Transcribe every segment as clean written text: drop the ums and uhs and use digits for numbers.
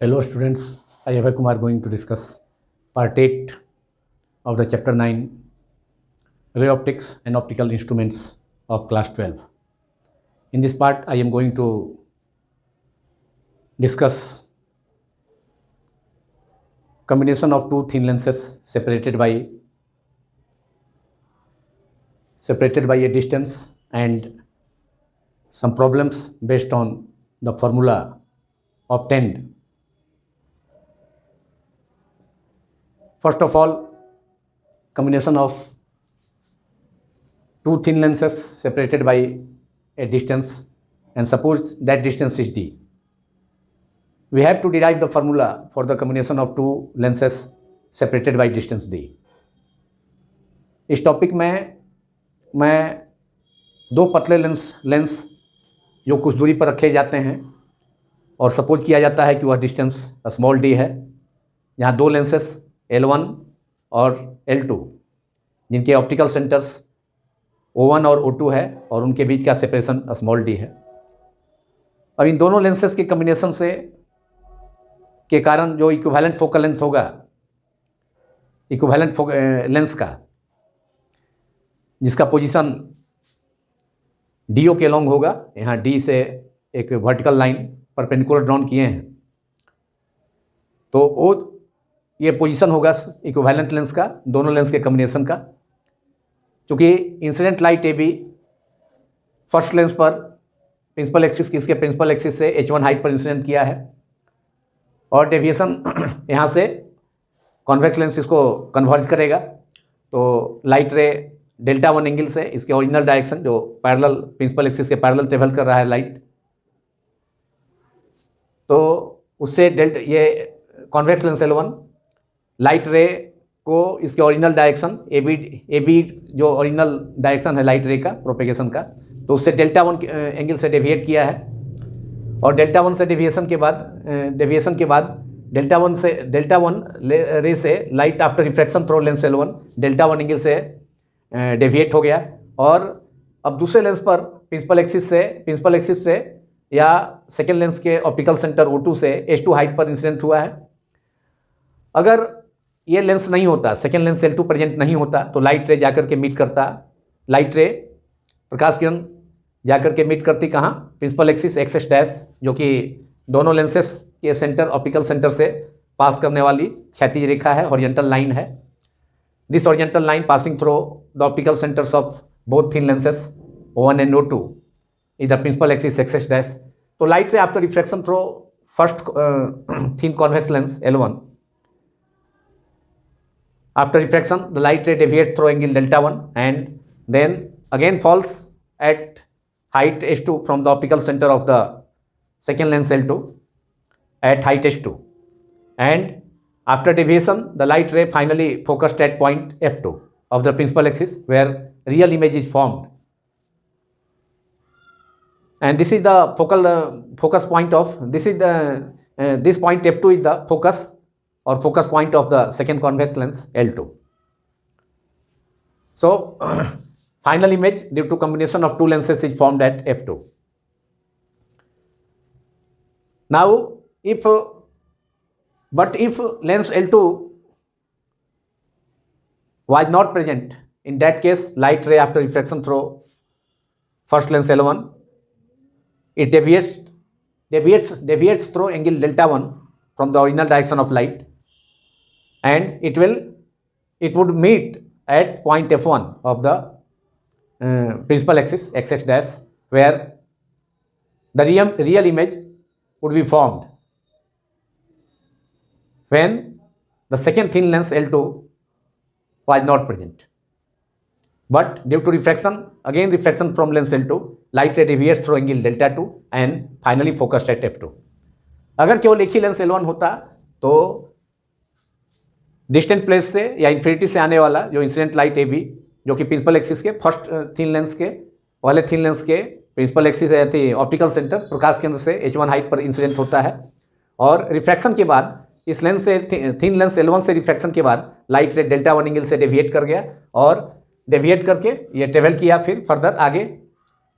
Hello students, I am Abhay Kumar going to discuss part 8 of the chapter 9 Ray Optics and Optical Instruments of class 12. In this part I am going to discuss combination of two thin lenses separated by a distance and some problems based on the formula obtained. First of all, combination of two thin lenses separated by a distance, and suppose that distance is d. We have to derive the formula for the combination of two lenses separated by distance d. इस topic में मैं दो पतले lens जो कुछ दूरी पर रखे जाते हैं और सपोज किया जाता है कि वह डिस्टेंस स्मॉल डी है, जहाँ दो लेंसेस L1 और L2 जिनके ऑप्टिकल सेंटर्स O1 और O2 है और उनके बीच का सेपरेशन स्मॉल डी है। अब इन दोनों लेंसेस के कम्बिनेशन से के कारण जो इक्विवेलेंट फोकल लेंथ होगा, इक्विवेलेंट लेंस का जिसका पोजीशन DO के लॉन्ग होगा, यहाँ D से एक वर्टिकल लाइन परपेंडिकुलर ड्रॉन किए हैं, तो वो ये पोजीशन होगा इक्विवेलेंट लेंस का, दोनों लेंस के कम्बिनेशन का। चूँकि incident light AB first lens पर प्रिंसिपल एक्सिस की, इसके प्रिंसिपल एक्सिस से H1 हाइट पर इंसिडेंट किया है और डेविएशन यहाँ से कॉन्वेक्स लेंस इसको कन्वर्ज करेगा, तो लाइट रे डेल्टा 1 एंगल से इसके ओरिजिनल डायरेक्शन जो पैरेलल प्रिंसिपल एक्सिस के पैरेलल ट्रेवल कर रहा है लाइट, तो उससे ये कॉन्वेक्स लेंस L1 लाइट रे को इसके ओरिजिनल डायरेक्शन AB जो ओरिजिनल डायरेक्शन है लाइट रे का प्रोपेगेशन का, तो उससे डेल्टा 1 एंगल से डेविएट किया है और डेल्टा 1 से डेविएशन के बाद डेल्टा 1 रे से light after refraction through lens L1 delta 1 angle से डेविएट हो गया और अब दूसरे लेंस पर प्रिंसिपल एक्सिस से या सेकेंड लेंस के ऑप्टिकल सेंटर O2 से H2 हाइट पर इंसिडेंट हुआ है। अगर ये लेंस नहीं होता, सेकेंड लेंस L2 प्रेजेंट नहीं होता, तो लाइट रे जाकर के मीट करता, लाइट रे प्रकाश किरण जाकर के मीट करती कहाँ, प्रिंसिपल एक्सिस XS डैश, जो कि दोनों लेंसेस के सेंटर ऑप्टिकल सेंटर से पास करने वाली क्षैतिज रेखा है, हॉरिजॉन्टल लाइन है। This horizontal line passing through the optical centres of both thin lenses O1 and O2 is the principal axis XS dash. तो light ray after refraction through first thin convex lens L1, after refraction the light ray deviates through angle delta 1 and then again falls at height H2 from the optical center of the second lens L2 at height H2, and after deviation the light ray finally focused at point F2 of the principal axis where real image is formed, and this is the focus point of this point F2 is the focus or focus point of the second convex lens L2. So final image due to combination of two lenses is formed at F2. Now if lens L2 was not present, in that case light ray after refraction through first lens L1, it deviates through angle delta 1 from the original direction of light, and it would meet at point F1 of the principal axis XS dash, where the real image would be formed when the second thin lens L2 was not present. But due to refraction from lens L2, light ray deviates through angle delta 2 and finally focused at F2. अगर केवल एक ही lens L1 होता तो distant place से या infinity से आने वाला जो इंसिडेंट लाइट AB, जो कि प्रिंसिपल एक्सिस के फर्स्ट थिन लेंस के प्रिंसिपल एक्सिस थी ऑप्टिकल सेंटर प्रकाश केंद्र से H1 हाइट पर इंसिडेंट होता है, और रिफ्रैक्शन के बाद इस लेंस से थिन लेंस L1 से रिफ्रैक्शन के बाद लाइट रे डेल्टा 1 एंगल से डेविएट कर गया और डेविएट करके ये ट्रेवल किया फिर फर्दर आगे,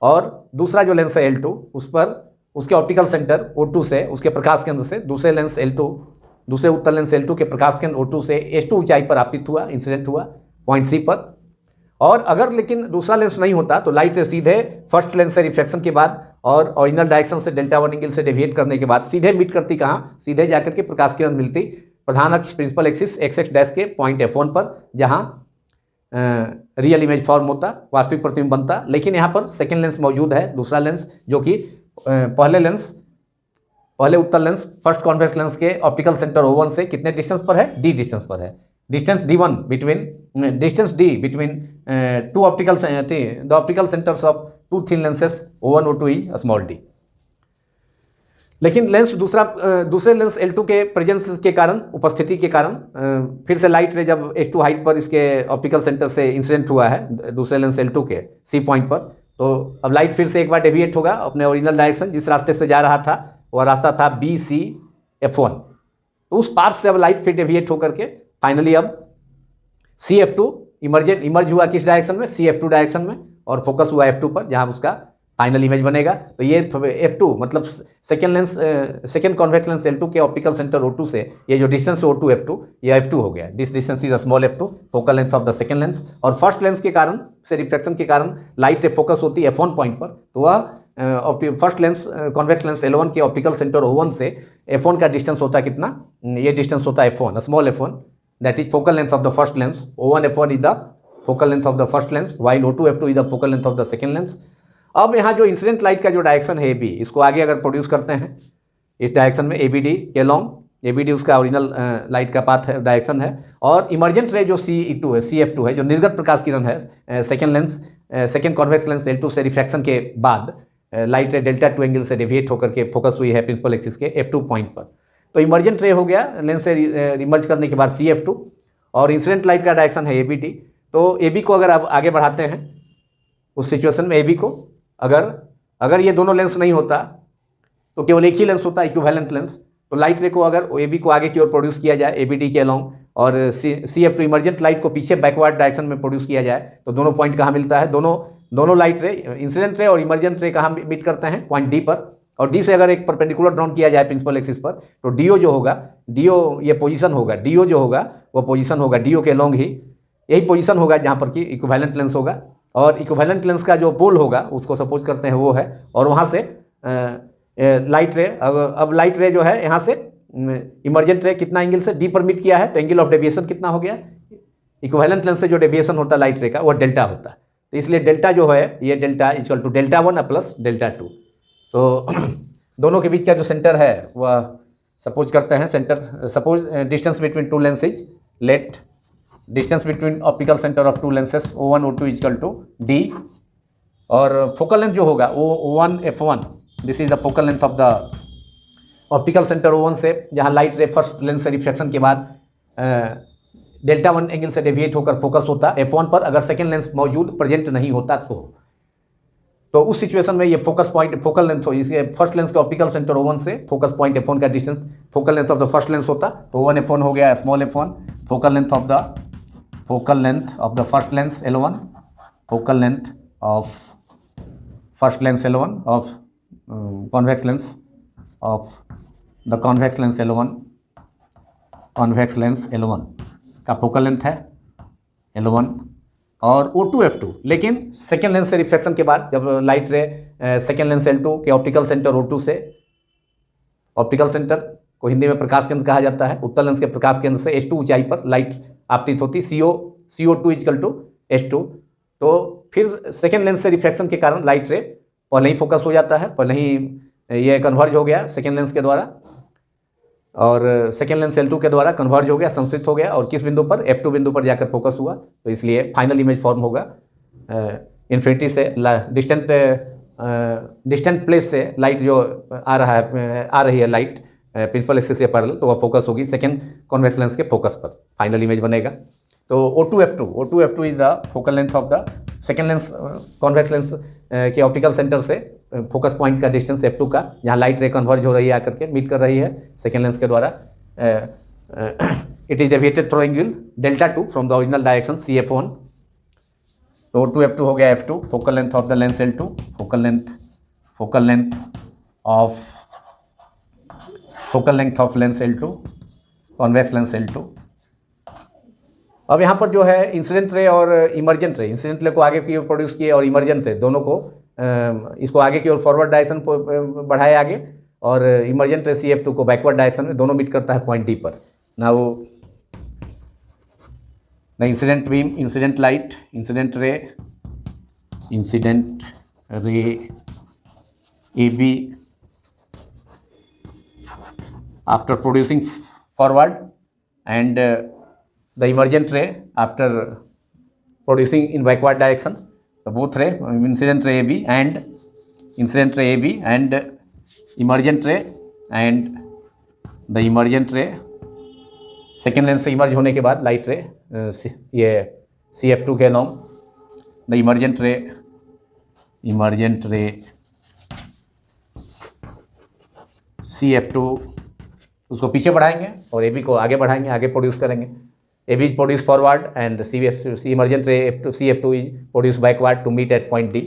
और दूसरा जो लेंस है L2 उसके ऑप्टिकल सेंटर O2 से, उसके प्रकाश केंद्र से दूसरे लेंस L2, दूसरे उत्तल लेंस L2 के प्रकाश केंद्र O2 से H2 ऊंचाई पर आपतित हुआ, इंसिडेंट हुआ पॉइंट C पर। और अगर लेकिन दूसरा लेंस नहीं होता तो लाइट रे सीधे फर्स्ट लेंस से रिफ्लेक्शन के बाद और ओरिजिनल डायरेक्शन से डेल्टा 1 एंगल से डेविएट करने के बाद सीधे मीट करती कहाँ, सीधे जाकर के प्रकाश किरण मिलती प्रधान अक्ष प्रिंसिपल एक्सिस XX डैश के पॉइंट F1 पर, जहाँ रियल इमेज फॉर्म होता, वास्तविक प्रतिबिंब बनता। लेकिन यहाँ पर सेकेंड लेंस मौजूद है, दूसरा लेंस, जो कि पहले उत्तल लेंस फर्स्ट कॉन्वेक्स लेंस के ऑप्टिकल सेंटर O1 से कितने डिस्टेंस पर है, D डिस्टेंस पर है। Distance D1 distance D between two optical the optical centres of two thin lenses O1 O2 is small d। लेकिन लेंस दूसरे लेंस L2 के प्रेजेंस के कारण, उपस्थिति के कारण, फिर से लाइट रे जब H2 हाइट पर इसके ऑप्टिकल सेंटर से इंसिडेंट हुआ है दूसरे लेंस L2 के C पॉइंट पर, तो अब लाइट फिर से एक बार डेविएट होगा अपने ओरिजिनल डायरेक्शन, जिस रास्ते से जा रहा था वह रास्ता था BCF1। तो उस पाथ से अब लाइट फिर डेविएट होकर के फाइनली अब CF2 इमर्ज हुआ किस डायरेक्शन में, CF2 डायरेक्शन में, और फोकस हुआ F2 पर, जहां उसका फाइनल इमेज बनेगा। तो ये F2 मतलब सेकेंड कॉन्वेक्स लेंस L2 के ऑप्टिकल सेंटर O2 से ये जो डिस्टेंस O2 F2, ये F2 हो गया। This distance is a small F2, focal length of the second lens. और फर्स्ट लेंस के कारण से रिफ्लेक्शन के कारण लाइट फोकस होती है F1 पॉइंट पर, तो वह first lens convex lens L1 के ऑप्टिकल सेंटर O1 से F1 का डिस्टेंस होता है कितना, ये डिस्टेंस होता है F1, small F1, that is focal length of the first lens. O1 F1 is the focal length of the first lens, while O2 F2 is the focal length of the second lens. अब यहाँ जो incident light का जो direction है AB, इसको आगे अगर produce करते हैं इस डायरेक्शन में ABD के लॉन्ग, ABD उसका ओरिजिनल लाइट का पाथ है, डायरेक्शन है। और इमर्जेंट रे जो CE2 है, CF2 है, जो निर्गत प्रकाश किरण है सेकेंड कॉन्वेक्स लेंस L2 से रिफ्रैक्शन के बाद लाइट रे डेल्टा 2 एंगल से डेविएट होकर के फोकस हुई है प्रिंसिपल एक्सिस के F2 पॉइंट पर। तो इमर्जेंट रे हो गया लेंस से इमर्ज करने के बाद CF2, और इंसिडेंट लाइट का डायरेक्शन है ABD। तो AB को अगर आप आगे बढ़ाते हैं उस सिचुएशन में, AB को अगर ये दोनों लेंस नहीं होता तो केवल एक ही लेंस होता, इक्विवेलेंट लेंस, तो लाइट रे को अगर AB को आगे की ओर प्रोड्यूस किया जाए ABD के अलोंग, और CF2 इमर्जेंट लाइट को पीछे बैकवर्ड डायरेक्शन में प्रोड्यूस किया जाए, तो दोनों पॉइंट कहाँ मिलता है, दोनों लाइट रे, इंसिडेंट रे और इमर्जेंट रे कहाँ मीट करते हैं, पॉइंट D पर। और D से अगर एक परपेंडिकुलर ड्रॉन किया जाए प्रिंसिपल एक्सिस पर, तो DO जो होगा, DO ये पोजीशन होगा, DO जो होगा वो पोजीशन होगा DO के अलोंग ही, यही पोजीशन होगा जहाँ पर कि इक्विवेलेंट लेंस होगा। और इक्विवेलेंट लेंस का जो पोल होगा उसको सपोज करते हैं वो है, और वहाँ से लाइट रे, अब लाइट रे जो है यहाँ से इमर्जेंट रे कितना एंगल से D पर मीट किया है, तो एंगल ऑफ डेविएशन कितना हो गया, इक्विवेलेंट लेंस से जो डेविएशन होता है लाइट रे का वो डेल्टा होता है। तो इसलिए डेल्टा जो है, ये delta equal to delta 1 plus delta 2। तो दोनों के बीच का जो सेंटर है वह सपोज करते हैं centre, suppose distance between two lenses, let distance between optical centre of two lenses O1 O2 equal to D, और फोकल लेंथ जो होगा वो O1 F1, this is the focal length of the optical centre O1 से, जहाँ light रे first lens से reflection के बाद डेल्टा 1 एंगल से डेविएट होकर फोकस होता F1 पर, अगर सेकेंड लेंस मौजूद प्रेजेंट नहीं होता तो उस सिचुएशन में ये फोकस पॉइंट फोकल लेंथ हो, इसके फर्स्ट लेंस के ऑप्टिकल सेंटर O1 से फोकस पॉइंट F1 का distance focal length of the first lens होता, तो O1 F1 हो गया small F1, focal length of the first lens L1, focal length of first lens L1 of convex lens of the convex lens L1, convex lens L1 का focal length है L1, और O2 F2। लेकिन second lens से reflection के बाद जब light रे second lens L2 के ऑप्टिकल सेंटर O2 से, ऑप्टिकल सेंटर को हिंदी में प्रकाश केंद्र कहा जाता है, उत्तल लेंस के प्रकाश केंद्र से H2 ऊंचाई पर लाइट आपतित होती, CO2 इक्वल टू H2। तो फिर सेकेंड लेंस से रिफ्लेक्शन के कारण लाइट रे पहले ही फोकस हो जाता है, पहले ही ये कन्वर्ज हो गया सेकेंड लेंस के द्वारा, और सेकेंड लेंस L2 के द्वारा कन्वर्ज हो गया, संश्रित हो गया, और किस बिंदु पर, F2 बिंदु पर जाकर फोकस हुआ। तो इसलिए फाइनल इमेज फॉर्म होगा इन्फिनिटी से डिस्टेंट प्लेस से लाइट जो आ रही है लाइट प्रिंसिपल एक्सिस से पैरेलल, तो वह फोकस होगी सेकेंड कॉन्वेक्स लेंस के फोकस पर, फाइनल इमेज बनेगा। तो O2 F2 is the focal length of the second lens convex lens के ऑप्टिकल सेंटर से फोकस पॉइंट का डिस्टेंस F2 का, जहाँ लाइट रे कन्वर्ज हो रही है आकर के मीट कर रही है सेकेंड लेंस के द्वारा। It is deviated through angle delta 2 from the original direction CF1। तो O2 F2 हो गया F2, focal length of the lens L2, focal length of focal length of lens L2, convex lens L2। अब यहाँ पर जो है incident ray और emergent रे, इंसिडेंट रे को आगे की ओर प्रोड्यूस किए और इमर्जेंट रे दोनों को इसको आगे की ओर फॉरवर्ड डायरेक्शन बढ़ाए आगे, और इमर्जेंट रे CF2 को बैकवर्ड डायरेक्शन में, दोनों मीट करता है पॉइंट D पर। Now the incident beam, incident light, incident ray AB after producing forward, and the emergent ray after producing in backward direction. So both ray, incident ray AB and emergent ray, and the emergent ray second lens से emerge होने के बाद light रे ये CF2 के along the emergent रे CF2 उसको पीछे बढ़ाएंगे और AB को आगे बढ़ाएंगे, आगे प्रोड्यूस करेंगे। AB is produced forward and emergent ray CF2 is produced backward to meet at point D.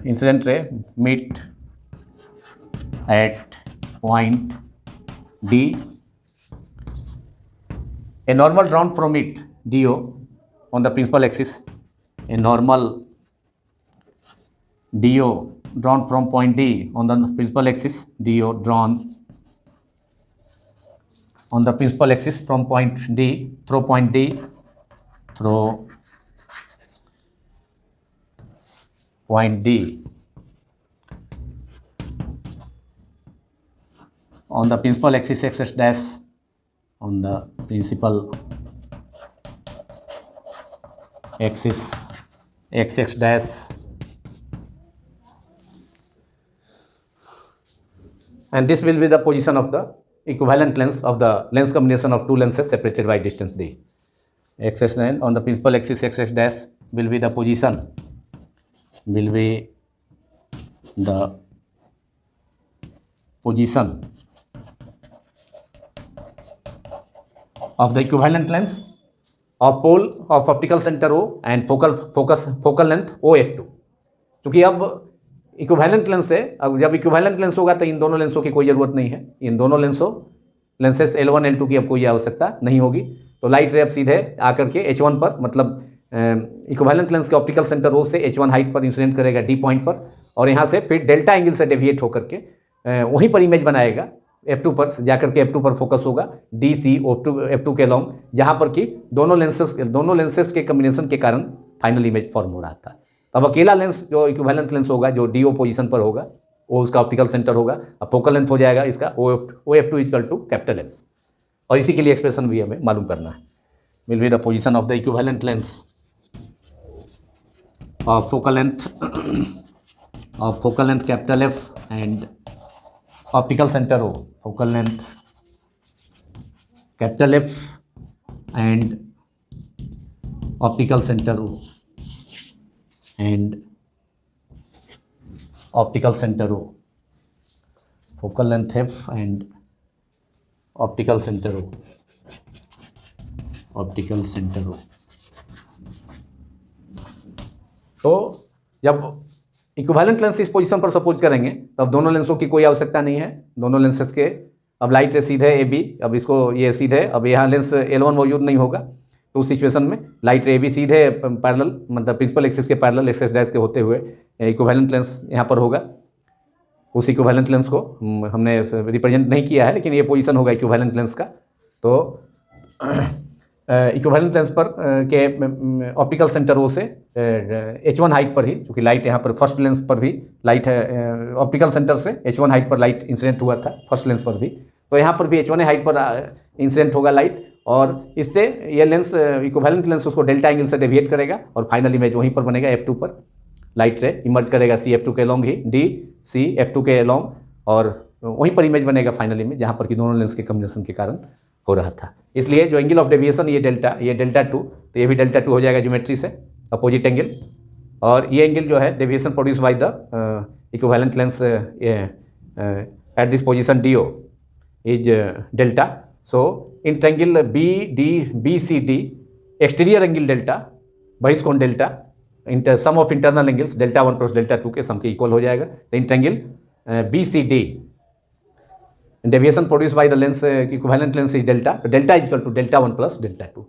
Incident ray meet at point D. A normal drawn from it DO on the principal axis. A normal DO drawn from point D on the principal axis. DO drawn on the principal axis from point D, through point D, through point D on the principal axis XS dash, on the principal axis XX dash, and this will be the position of the equivalent length of the lens combination of two lenses separated by distance D. XS line on the principal axis XX dash will be the position, of the equivalent length of pole of optical center O and focal length OF2। क्योंकि अब equivalent lens है, अब जब equivalent lens होगा तो इन दोनों लेंसों की कोई ज़रूरत नहीं है, इन दोनों लेंसेस L1 L2 की अब कोई आवश्यकता नहीं होगी। तो लाइट रे अब सीधे आकर के H1 पर, मतलब इक्विवेलेंट लेंस के ऑप्टिकल सेंटर O से H1 हाइट पर इंसिडेंट करेगा D पॉइंट पर, और यहाँ से फिर डेल्टा एंगल से डेविएट होकर के वहीं पर इमेज बनाएगा F2 पर, जाकर के F2 पर फोकस होगा DC F2 के लॉन्ग, जहाँ पर कि दोनों लेंसेस के कम्बिनेशन के कारण फाइनल इमेज फॉर्म हो रहा था। अब अकेला लेंस जो इक्विवेलेंट लेंस होगा, जो DO पोजीशन पर होगा, वो उसका ऑप्टिकल सेंटर होगा। अब फोकल लेंथ हो जाएगा इसका OF2 equal to capital S, और इसी के लिए एक्सप्रेशन भी हमें मालूम करना है। Will be the position of the equivalent lens of focal length capital F and optical centre O, focal length capital F and optical centre O, and optical center O, focal length F and optical center O, तो जब equivalent lens इस position पर suppose करेंगे तब दोनों लेंसों की कोई आवश्यकता नहीं है, दोनों लेंसेस के अब लाइट से सीधे AB, अब इसको ये सीधे, अब यहाँ लेंस L1 मौजूद नहीं होगा, तो उस सिचुएशन में लाइट रे भी सीधे पैरेलल, मतलब प्रिंसिपल एक्सिस के पैरेलल एक्सिस डैश के होते हुए इक्विवेलेंट लेंस यहाँ पर होगा। उस इक्विवेलेंट लेंस को हमने रिप्रेजेंट नहीं किया है, लेकिन ये पोजीशन होगा इक्विवेलेंट लेंस का। तो इक्विवेलेंट लेंस पर के ऑप्टिकल सेंटर O से H1 हाइट पर ही, क्योंकि लाइट यहाँ पर फर्स्ट लेंस पर भी लाइट है, ऑप्टिकल सेंटर से H1 हाइट पर लाइट इंसिडेंट हुआ था फर्स्ट लेंस पर भी, तो यहाँ पर भी H1 हाइट पर इंसिडेंट होगा लाइट, और इससे ये लेंस इक्विवेलेंट लेंस उसको डेल्टा एंगल से डेविएट करेगा और फाइनल इमेज वहीं पर बनेगा F2 पर। लाइट रे इमर्ज करेगा CF2 के लॉन्ग ही, DC F2 के लॉन्ग, और वहीं पर इमेज बनेगा फाइनल इमेज, जहाँ पर कि दोनों लेंस के कम्बिनेशन के कारण हो रहा था। इसलिए जो एंगल ऑफ डेविएशन ये डेल्टा 2, तो ये भी डेल्टा 2 हो जाएगा ज्योमेट्री से, अपोजिट एंगल, और ये एंगल जो है deviation produce by the equivalent lens at this position DO is delta. So in triangle BCD, exterior angle delta, बहिष्कोण delta, sum of internal angles delta 1 plus delta 2 के सम के equal हो जाएगा। तो in triangle B C D, deviation produce by the lens equivalent lens is delta, तो delta is equal to delta 1 plus delta 2।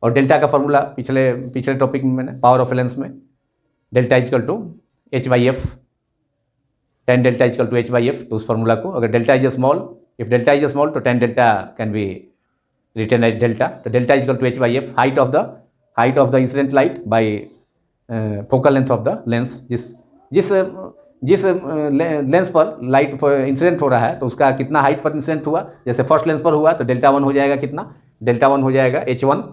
और delta का formula पिछले topic में मैंने पावर ऑफ लेंस में delta is equal to H by F, ten delta is equal to H by F. तो उस formula को अगर delta is small, if delta is small तो ten delta can be written as delta. तो delta is equal to H by F, height of the incident light by focal length of the lens. जिस lens पर light incident हो रहा है तो उसका कितना हाइट पर इंसिडेंट हुआ। जैसे फर्स्ट लेंस पर हुआ तो डेल्टा 1 हो जाएगा, कितना डेल्टा 1 हो जाएगा H1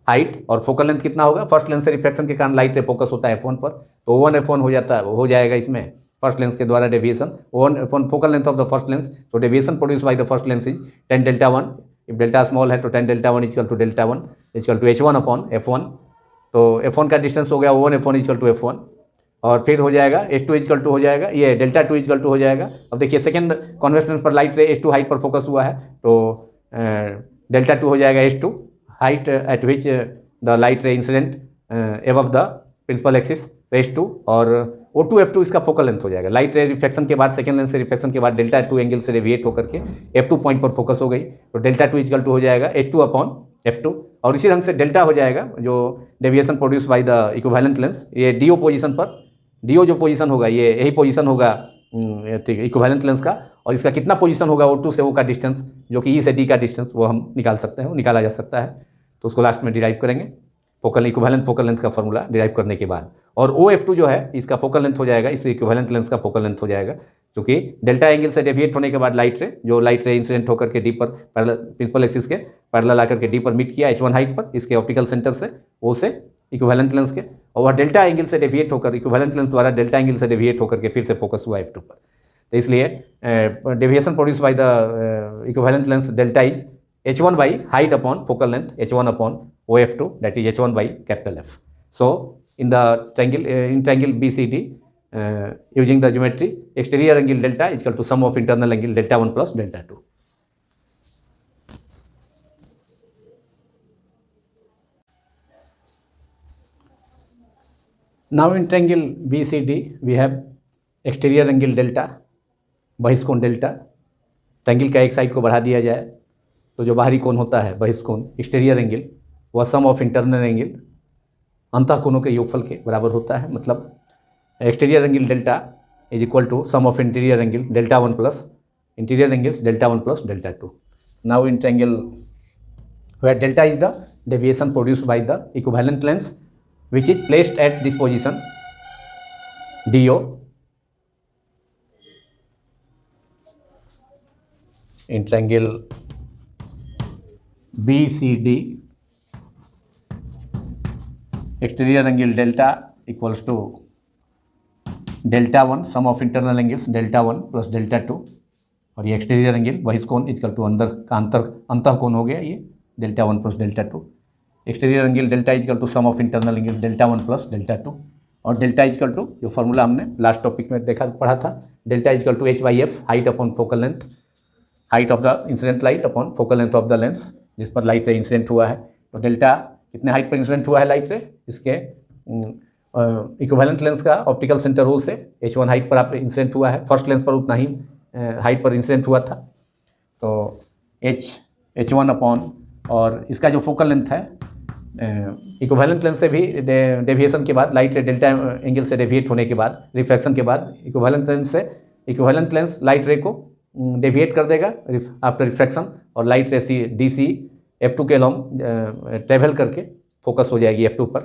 हाइट, और फोकल लेंथ कितना होगा, फर्स्ट लेंस से रिफ्लेक्शन के कारण लाइट रे फोकस होता है F1 पर, तो O1 F1 हो जाएगा इसमें फर्स्ट लेंस के द्वारा deviation. O1 F1 focal length of the first lens, so deviation produce by the first lens is 10 delta 1। If delta small है तो 10 delta 1 equal to delta 1 equal to H1 upon F1। तो F1 का distance हो गया O1 F1 equal to F1, और फिर हो जाएगा H2 इक्वल टू हो जाएगा, ये डेल्टा 2 इक्वल टू हो जाएगा। अब देखिए सेकंड कॉन्वेक्स लेंस पर लाइट रे H2 हाइट पर फोकस हुआ है, तो डेल्टा 2 हो जाएगा H2 height at which the light ray incident above the principal axis, तो H2, और O2 F2 इसका फोकल लेंथ हो जाएगा। लाइट रे रिफ्लेक्शन के बाद, सेकंड लेंस से रिफ्लेक्शन के बाद डेल्टा 2 एंगल से डेविएट होकर के F2 पॉइंट पर फोकस हो गई, तो डेल्टा 2 इक्वल टू हो जाएगा H2 अपॉन F2। और इसी ढंग से डेल्टा हो जाएगा जो deviation produce by the equivalent lens, ये DO पोजीशन पर, DO जो पोजीशन होगा ये यही पोजीशन होगा इक्विवेलेंट लेंस का, और इसका कितना पोजीशन होगा O2 से O का डिस्टेंस, जो कि E से D का डिस्टेंस, वो हम निकाल सकते हैं, वो निकाला जा सकता है। तो उसको लास्ट में डिराइव करेंगे इक्विवेलेंट फोकल लेंथ का फॉर्मूला डिराइव करने के बाद। और OF2 जो है इसका फोकल लेंथ हो जाएगा, इस इक्विवेलेंट लेंस का फोकल लेंथ हो जाएगा, क्योंकि डेल्टा एंगल से डेविएट होने के बाद लाइट रे इंसिडेंट होकर के डी पर प्रिंसिपल एक्सिस के पैरेलल आकर के डी पर मीट किया H1 हाइट पर, इसके ऑप्टिकल सेंटर से O से इक्विवेलेंट लेंस के, और वह डेल्टा एंगल से डेविएट होकर इक्विवेलेंट लेंस द्वारा डेल्टा एंगल से डेविएट होकर के फिर से फोकस हुआ F2 पर। तो इसलिए deviation produce by the equivalent lens delta is H1 by height upon focal length H1 upon OF2, that is H1 by capital F. So in triangle BCD, using the geometry, exterior angle delta is equal to sum of internal angle delta 1 plus delta 2. Now in triangle BCD we have exterior angle delta, बहिष्कोण delta. Triangle का एक side को बढ़ा दिया जाए तो जो बाहरी कोण होता है बहिष्कोण एक्सटीरियर एंगल, वह सम ऑफ इंटरनल एंगल अंतः कोणों के योगफल के बराबर होता है। मतलब exterior angle delta is equal to sum of interior angle delta 1 plus interior angles delta 1 plus delta 2। Now in triangle where delta is the deviation produced by the equivalent lens which is placed at this position DO in triangle BCD, exterior angle delta equals to delta 1 sum of internal angles delta 1 plus delta 2, और ये exterior angle बहिष्कोण equal to अंदर का अंतः कोण हो गया ये delta 1 plus delta 2। Exterior angle delta equal to sum of internal angle delta 1 plus delta 2, और डेल्टा इक्वल टू जो फार्मूला हमने लास्ट टॉपिक में पढ़ा था, delta equal to H/F height upon focal length, height of the incident light upon focal length of the lens जिस पर light ray incident हुआ है। तो डेल्टा कितने हाइट पर इंसिडेंट हुआ है लाइट रे, इसके इक्विवेलेंट लेंस का ऑप्टिकल सेंटर O से H1 हाइट पर आप इंसिडेंट हुआ है, फर्स्ट लेंस पर उतना ही हाइट पर इंसिडेंट हुआ था, तो H1 अपॉन, और इसका जो फोकल लेंथ है इक्विवेलेंट लेंस से भी डेविएशन के बाद लाइट रे डेल्टा एंगल से डेविएट होने के बाद रिफ्रैक्शन के बाद इक्विवेलेंट लेंस लाइट रे को डेविएट कर देगा आफ्टर रिफ्रैक्शन, और लाइट रे DC F2 के लॉन्ग ट्रेवल करके फोकस हो जाएगी F2 पर,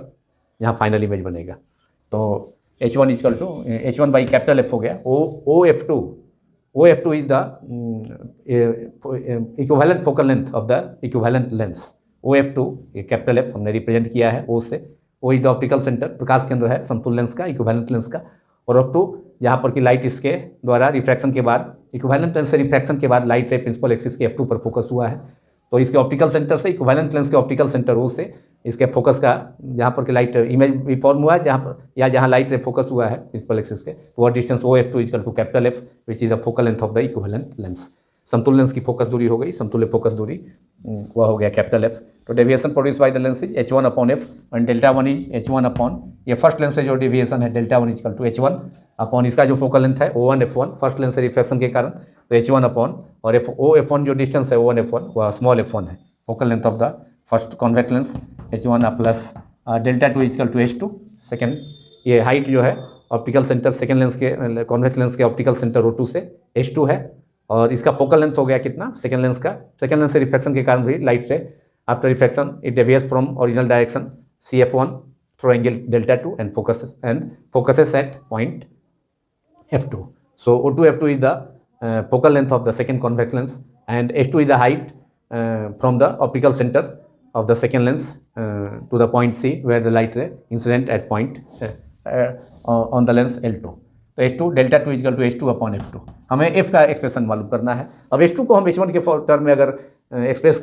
जहाँ फाइनल इमेज बनेगा। तो H1 equal to H1 by capital F हो गया, OF2 is the equivalent focal length of the equivalent lens. OF2 ये कैपिटल F हमने रिप्रेजेंट किया है O से, O is the optical centre, प्रकाश केंद्र है समतुल्य लेंस का, इक्विवेलेंट लेंस का, और F2 जहाँ पर कि लाइट इसके द्वारा रिफ्रैक्शन के बाद इक्विवेलेंट लेंस से रिफ्रैक्शन के बाद लाइट रे प्रिंसिपल एक्सिस के F2 पर फोकस हुआ है, तो इसके ऑप्टिकल सेंटर से इक्विवेलेंट लेंस के ऑप्टिकल सेंटर O से इसके फोकस का जहाँ पर कि लाइट इमेज भी फॉर्म हुआ है जहाँ पर या जहाँ लाइट रे फोकस हुआ है प्रिंसिपल एक्सिस के, तो वह distance OF2 equal to capital F which is the focal length of the equivalent lens. समतुल्य लेंस की फोकस दूरी हो गई, समतुल्य फोकस दूरी वह हो गया कैपिटल F। तो deviation produce by the lens is H1 upon F and delta one is H1 upon, ये फर्स्ट लेंस से जो डेविएशन है delta one equal to H1 upon इसका जो फोकल लेंथ है O1 F1 फर्स्ट लेंस से reflection के कारण, तो H1 अपॉन और F1 जो डिस्टेंस है O1 F1 वह स्मॉल f1 है, focal length of the first convex lens H1 plus delta to is equal to H2 second, ये हाइट जो है ऑप्टिकल सेंटर सेकेंड लेंस के कॉन्वेक्स लेंस के ऑप्टिकल सेंटर O2 से H2 है, और इसका फोकल लेंथ हो गया कितना सेकेंड लेंस का, सेकेंड लेंस से रिफ्लेक्शन के कारण भी light ray after reflection it deviates from original direction CF1 through angle delta two and focuses at point F2. So O2 F2 is the focal length of the second convex lens and H2 is the height from the optical center of the second lens to the point C where the light ray incident at point on the lens L2. तो H2 delta to is equal to H2 upon F2, हमें F का expression मालूम करना है। अब H2 को हम H1 के टर्म में अगर एक्सप्रेस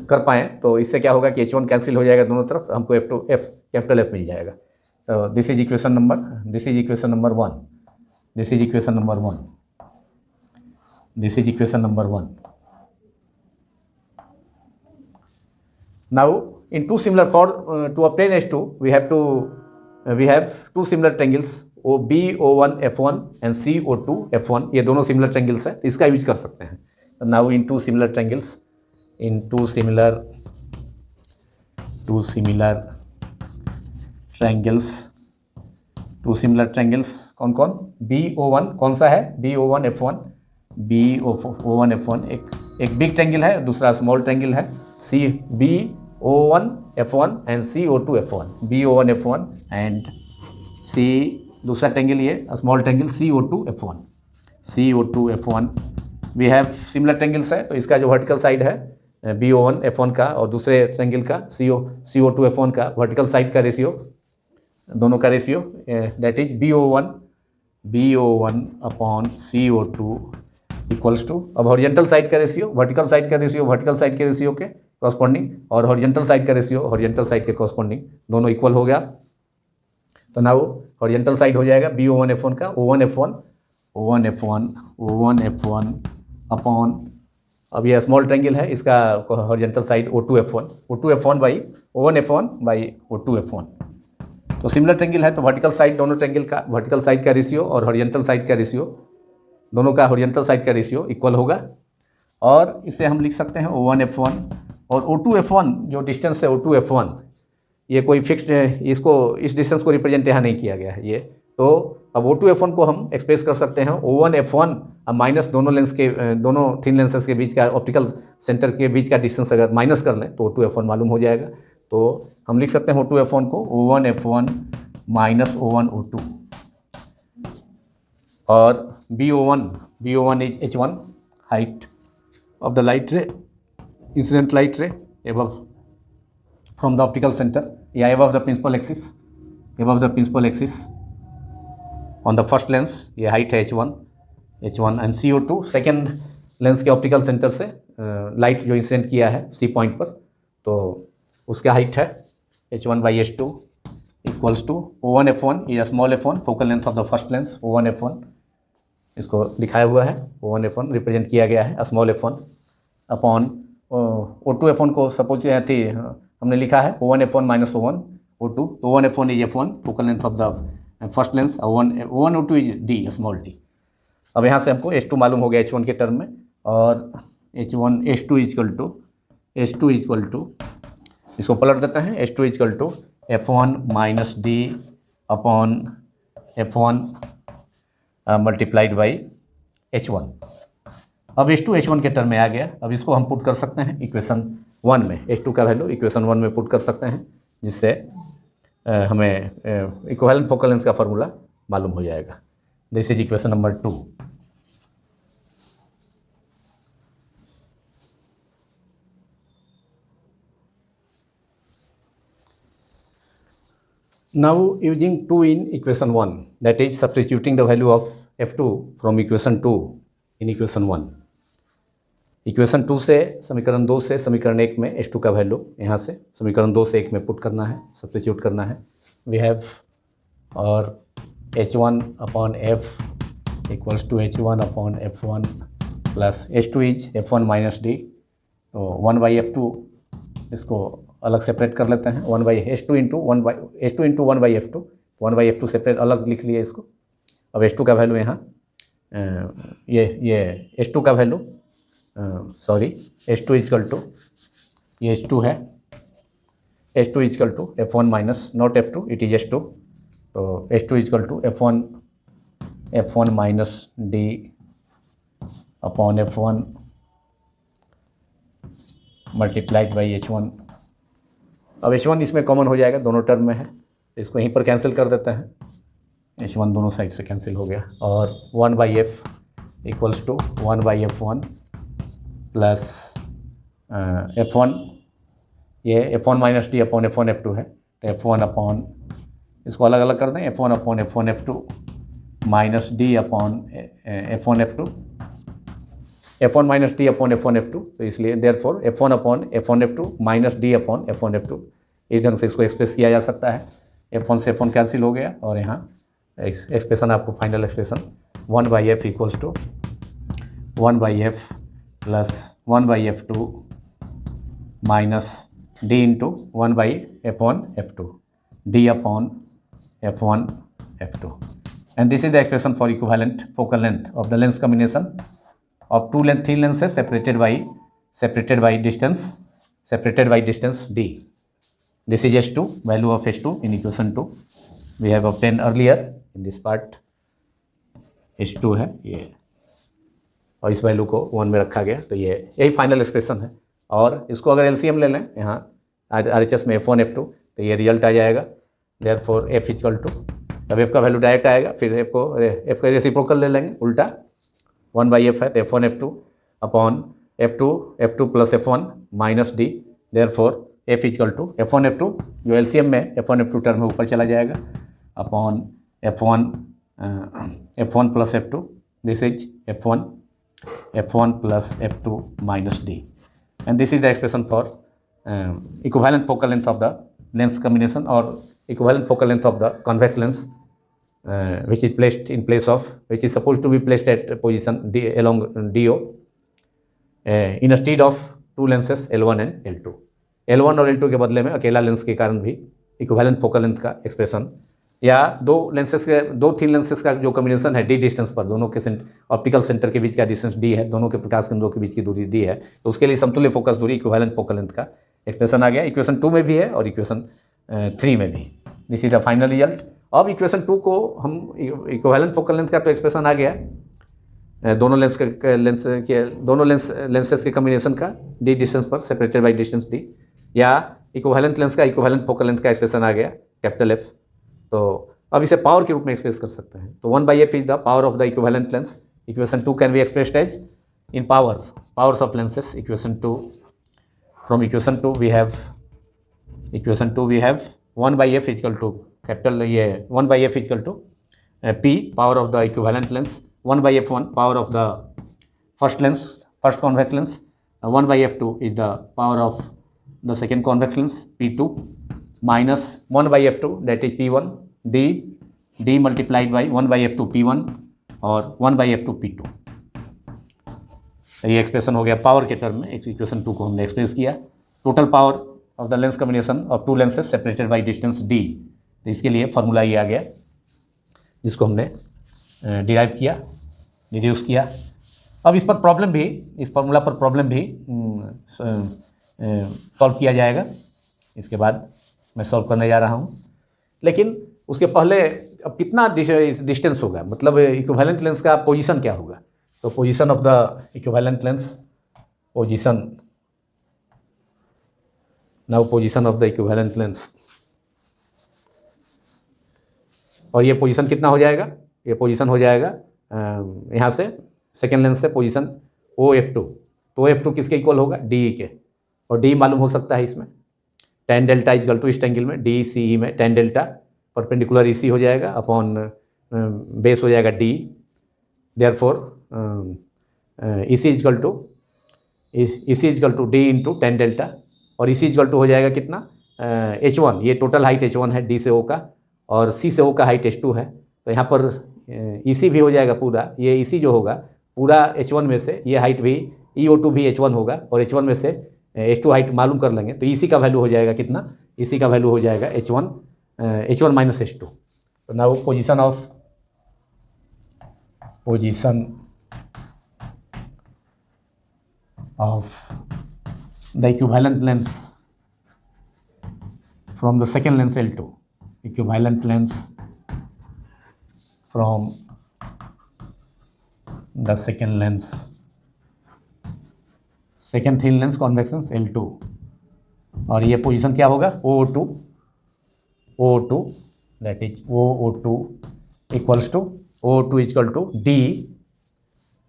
कर पाएँ तो इससे क्या होगा कि H1 कैंसिल हो जाएगा दोनों तरफ, हमको F2 F कैपिटल F मिल जाएगा। तो this is equation number 1, this is equation number 1। Now in two similar to obtain H2 we have two similar triangles BO1 F1 and CO2 F1, ये दोनों similar triangles हैं, इसका use कर सकते हैं। Now in two similar triangles कौन कौन, BO1 कौन सा है, BO1 F1 एक बिग ट्रायंगल है, दूसरा स्मॉल ट्रायंगल है BO1 F1 and CO2 F1, BO1 F1 एंड दूसरा ट्रायंगल ये small triangle CO2 F1 we have similar triangles है, तो इसका जो वर्टिकल साइड है BO1 F1 का और दूसरे ट्रायंगल का CO2 F1 का वर्टिकल साइड का रेशियो, दोनों का ratio that is BO1 upon CO2 equals to, अब हॉरिजॉन्टल साइड का रेशियो वर्टिकल साइड के रेशियो के कॉरस्पॉन्डिंग और हॉरिजॉन्टल साइड का रेशियो हॉरिजॉन्टल साइड के कॉरस्पॉन्डिंग, दोनों इक्वल हो गया। तो नाउ हॉरिजॉन्टल साइड हो जाएगा BO1 F1 का O1 F1 अपॉन, अब ये स्मॉल ट्रायंगल है, इसका horizontal side O2 F1 by O1 F1 by O2 F1। तो सिमिलर ट्रायंगल है तो वर्टिकल साइड दोनों ट्रायंगल का वर्टिकल साइड का रेशियो और हॉरिजॉन्टल साइड का रेशियो, दोनों का हॉरिजॉन्टल साइड का रेशियो इक्वल होगा, और इसे हम लिख सकते हैं O1 F1 और O2 F1 जो डिस्टेंस है O2 F1, ये कोई फिक्स्ड, इसको इस डिस्टेंस को रिप्रेजेंट यहाँ नहीं किया गया है ये, तो अब O2 F1 को हम एक्सप्रेस कर सकते हैं O1 F1 अब माइनस दोनों थिन लेंसेज के बीच का ऑप्टिकल सेंटर के बीच का डिस्टेंस अगर माइनस कर लें तो O2 F1 मालूम हो जाएगा। तो हम लिख सकते हैं O2 F1 को O1 F1 minus O1 O2 और BO1 is H1 height of the light ray, incident light रे above from the optical center, yeah, above the principal axis on the first lens, ये height है H1 and CO2 second lens के optical centre से light जो incident किया है C point पर, तो उसका हाइट है H1 by H2 equals to O1 F1 ये small F1 focal length of the first lens O1 F1, इसको दिखाया हुआ है O1 F1 रिप्रेजेंट किया गया है small F1 upon O2 F1 को सपोज थी हमने लिखा है O1 F1 minus O1 O2, तो O1 F1 is F1 focal length of the first lens, O1 O2 is D small d। अब यहाँ से हमको H2 मालूम हो गया H1 के टर्म में, और H2 इजक्वल टू इसको पलट देते हैं, H2 is equal to F1 minus D upon F1 multiplied by H1। अब H2 H1 के टर्म में आ गया, अब इसको हम पुट कर सकते हैं इक्वेशन 1 में, H2 का वैल्यू इक्वेशन 1 में पुट कर सकते हैं, जिससे हमें इक्विवेलेंट फोकल लेंथ का फार्मूला मालूम हो जाएगा। This is equation number 2। Now using 2 in equation 1, that is substituting the value of F2 from equation 2 in equation 1। Equation 2 से समीकरण 2 से समीकरण 1 में H2 का वैल्यू यहाँ से समीकरण 2 से 1 में पुट करना है, सब्स्टिट्यूट करना है। वी हैव और H1 upon F equals to H1 upon F1 plus H2 is F1 minus D, तो 1 बाई F2 इसको अलग सेपरेट कर लेते हैं, 1/H2 into 1/F2, 1/F2 separate अलग लिख लिए इसको। अब H2 का वैल्यू यहाँ ये H2 का value sorry H2 is equal to ये H2 है, H2 is equal to F1 minus not F2 it is H2, तो H2 is equal to F1 minus D upon F1 multiplied by H1। अब H1 इसमें common हो जाएगा, दोनों टर्म में है, तो इसको यहीं पर कैंसिल कर देते हैं, H1 दोनों साइड से कैंसिल हो गया, और 1/F equals to 1/F1 plus F1, ये F1 minus D upon F1 F2 है, तो F1 अपॉन, इसको अलग अलग कर दें, F1 upon F1 F2 minus D upon F1 F2, F1 minus D upon F1 F2, तो इसलिए therefore F1 upon F1 F2 minus D upon F1 F2, इस ढंग से इसको एक्सप्रेस किया जा सकता है। F1 से F1 कैंसिल हो गया, और यहाँ एक्सप्रेशन आपको final expression 1/F equals to 1/F plus 1/F2 minus D into 1/F1 F2 D upon F1 F2, and this is the expression for equivalent focal length of the lens combination of three lenses separated by distance D. This is H2, value of H2 in equation 2 we have obtained earlier in this part। H2 है ये, और इस value को 1 में रखा गया, तो ये यही फाइनल एक्सप्रेशन है। और इसको अगर LCM ले लें यहाँ RHS में F1 F2, तो ये रिजल्ट आ जाएगा, देयरफॉर F इक्वल टू, अब F का वैल्यू डायरेक्ट आएगा, फिर F का रेसिप्रोकल ले लेंगे उल्टा, 1/F है तो F1 F2 upon F2 plus F1 minus D, therefore F equal to F1 F2 जो LCM में F1 F2 टर्म में ऊपर चला जाएगा, upon F1 plus F2, this is F1 plus F2 minus D, and this is the expression for equivalent focal length of the lens combination और equivalent focal length of the convex lens which is supposed to be placed at position D along DO instead of two lenses L1 and L2। L1 और L2 के बदले में अकेला lens के कारण भी equivalent focal length का expression, या दो थीन लेंसेज का जो कॉम्बिनेशन है D डिस्टेंस पर, दोनों के ऑप्टिकल सेंटर के बीच का डिस्टेंस D है, दोनों के प्रकाश केंद्रों के बीच की दूरी D है, तो उसके लिए समतुल्य फोकस दूरी इक्विवेलेंट फोकल लेंथ का एक्सप्रेशन आ गया। इक्वेशन 2 में भी है और इक्वेशन 3 में भी। This is the final result. अब इक्वेशन 2 को हम इक्विवेलेंट फोकल लेंथ का तो एक्सप्रेशन आ गया, दोनों लेंसेज के कॉम्बिनेशन का D डिस्टेंस पर सेपरेटेड बाय डिस्टेंस D, या इक्विवेलेंट लेंस का इक्विवेलेंट फोकल लेंथ का एक्सप्रेशन आ गया कैपिटल F। तो अब इसे पावर के रूप में एक्सप्रेस कर सकते हैं, तो 1/F is the power of the equivalent lens. Equation 2 can be expressed as in powers of lenses. Equation 2, from equation 2 we have 1/F equal to capital, ये 1/F equal to P power of the equivalent lens, 1/F1 power of the first convex lens, 1/F2 is the power of the second convex lens P2 minus 1/F2 that is P1 D multiplied by 1/F2 P1 और 1/F2 P2। ये expression हो गया power के term में। Equation 2 को हमने express किया, total power of the lens combination of to lenses separated by distance D। तो इसके लिए फार्मूला ये आ गया, जिसको हमने डिड्यूस किया। अब इस फार्मूला पर प्रॉब्लम भी सॉल्व किया जाएगा, इसके बाद मैं सॉल्व करने जा रहा हूँ। लेकिन उसके पहले अब कितना डिस्टेंस होगा, मतलब इक्विवेलेंट लेंस का पोजीशन क्या होगा। तो position of the equivalent lens, position of the equivalent lens, और ये पोजीशन कितना हो जाएगा, ये पोजीशन हो जाएगा यहाँ से सेकेंड लेंस से पोजीशन OF2। तो OF2 किसके इक्वल होगा, DE के, और D मालूम हो सकता है इसमें, tan डेल्टा इजकल टू इस एंगल में DCE में tan डेल्टा परपेंडिकुलर EC हो जाएगा अपॉन बेस हो जाएगा D, therefore EC is equal to D into tan delta, और EC इजकल टू हो जाएगा कितना H1, ये टोटल हाइट H1 है D से O का, और C से O का हाइट H2 है। तो यहाँ पर EC भी हो जाएगा पूरा, ये EC जो होगा पूरा H1 में से, ये हाइट भी EO2 भी H1 होगा, और H1 में से H2 हाइट मालूम कर लेंगे तो EC का वैल्यू हो जाएगा कितना, EC का वैल्यू हो जाएगा H1 माइनस H2। तो now position of the equivalent lens from the second lens L2, equivalent lens from the second thin lens convection L2, और ये पोजीशन क्या होगा O2, that is O2 equals to O2 equal to D,